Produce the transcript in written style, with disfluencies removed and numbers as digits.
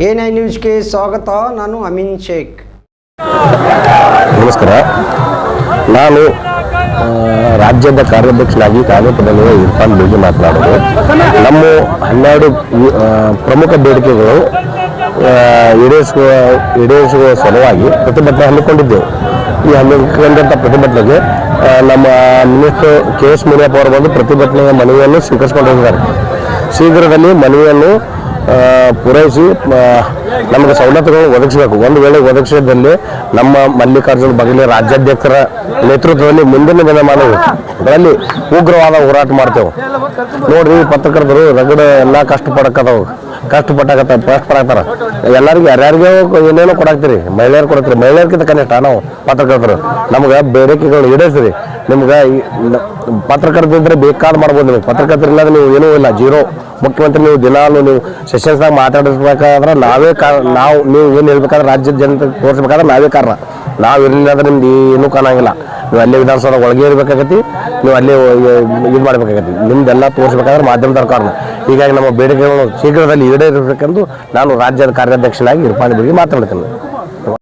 A9 ನ್ಯೂಸ್ಗೆ ಸ್ವಾಗತ. ನಾನು ಅಮೀನ್ ಶೇಖ್. ನಮಸ್ಕಾರ. ನಾನು ರಾಜ್ಯದ ಕಾರ್ಯಾಧ್ಯಕ್ಷನಾಗಿ ಕಾರ್ಯಪಡೆಯುವ ಇರ್ಫಾನ್ ಬೇಗಿ ಮಾತನಾಡೋದು. ನಮ್ಮ 12 ಪ್ರಮುಖ ಬೇಡಿಕೆಗಳು ಈಡೇರಿಸುವ ಸಲುವಾಗಿ ಪ್ರತಿಭಟನೆ ಹಮ್ಮಿಕೊಂಡಿದ್ದೆವು. ಈ ಹಮ್ಮಿಕೊಂಡಂಥ ಪ್ರತಿಭಟನೆಗೆ ನಮ್ಮ ಮಿನಿಸ್ಟರ್ KS ಮುನಿಯಪ್ಪ ಅವರು ಬಂದು ಪ್ರತಿಭಟನೆಯ ಮನವಿಯನ್ನು ಸ್ವೀಕರಿಸಿಕೊಂಡು ಹೋಗಿದ್ದಾರೆ. ಶೀಘ್ರದಲ್ಲಿ ಮನವಿಯನ್ನು ಪೂರೈಸಿ ನಮಗೆ ಸವಲತ್ತುಗಳನ್ನು ಒದಗಿಸಬೇಕು. ಒಂದು ವೇಳೆ ಒದಗಿಸಿದಲ್ಲಿ ನಮ್ಮ ಮಲ್ಲಿಕಾರ್ಜುನ ಬಗಲಿ ರಾಜ್ಯಾಧ್ಯಕ್ಷರ ನೇತೃತ್ವದಲ್ಲಿ ಮುಂದಿನ ದಿನಮಾನಗಳಲ್ಲಿ ಉಗ್ರವಾದ ಹೋರಾಟ ಮಾಡ್ತೇವೆ. ನೋಡ್ರಿ, ಪತ್ರಕರ್ತರು ರಗಡ ಎಲ್ಲ ಕಷ್ಟಪಟ್ಟಾಗತ್ತಾರ. ಎಲ್ಲರಿಗೂ ಯಾರ್ಯಾರಿಗೂ ಏನೇನೋ ಕೊಡಾಕ್ತೀರಿ, ಮಹಿಳೆಯರು ಕೊಡಾಕ್ತೀರಿ. ಮಹಿಳೆಯರ್ಕಿಂತ ಕನಿಷ್ಠ ನಾವು ಪತ್ರಕರ್ತರು ನಮ್ಗೆ ಬೇಡಿಕೆಗಳು ಈಡೇರಿಸ್ರಿ. ನಿಮ್ಗೆ ಪತ್ರಕರ್ತರಿದ್ರೆ ಬೇಕಾದ್ ಮಾಡ್ಬೋದು. ನಿಮಗೆ ಪತ್ರಕರ್ತರಿಲ್ಲದ ನೀವು ಏನೂ ಇಲ್ಲ, ಜೀರೋ. ಮುಖ್ಯಮಂತ್ರಿ ನೀವು ದಿನಾಲು ನೀವು ಸೆಷನ್ಸ್ನಾಗ ಮಾತಾಡಿಸ್ಬೇಕಾದ್ರೆ ನಾವು ನೀವು ಏನು ಹೇಳ್ಬೇಕಾದ್ರೆ ರಾಜ್ಯದ ಜನತೆ ತೋರಿಸ್ಬೇಕಾದ್ರೆ ನಾವೇ ಕಾರಣ. ನಾವು ಇರಲಿಲ್ಲ ಅಂದ್ರೆ ನಿಮ್ದು ಏನೂ ಕಾಣಂಗಿಲ್ಲ. ನೀವು ಅಲ್ಲೇ ವಿಧಾನಸೌಧ ಒಳಗೆ ಇರಬೇಕಾಗತ್ತಿ, ನೀವು ಅಲ್ಲೇ ಇದು ಮಾಡಬೇಕಾಗತ್ತಿ. ನಿಮ್ದೆಲ್ಲ ತೋರಿಸ್ಬೇಕಾದ್ರೆ ಮಾಧ್ಯಮದವ್ರ ಕಾರಣ. ಹೀಗಾಗಿ ನಮ್ಮ ಬೇಡಿಕೆಗಳನ್ನು ಶೀಘ್ರದಲ್ಲಿ ಈಡೇರಿಸಬೇಕೆಂದು ನಾನು ರಾಜ್ಯದ ಕಾರ್ಯಾಧ್ಯಕ್ಷನಾಗಿ ಇರ್ಫಾನ್ ಬೇಗಿ ಮಾತನಾಡ್ತೇನೆ.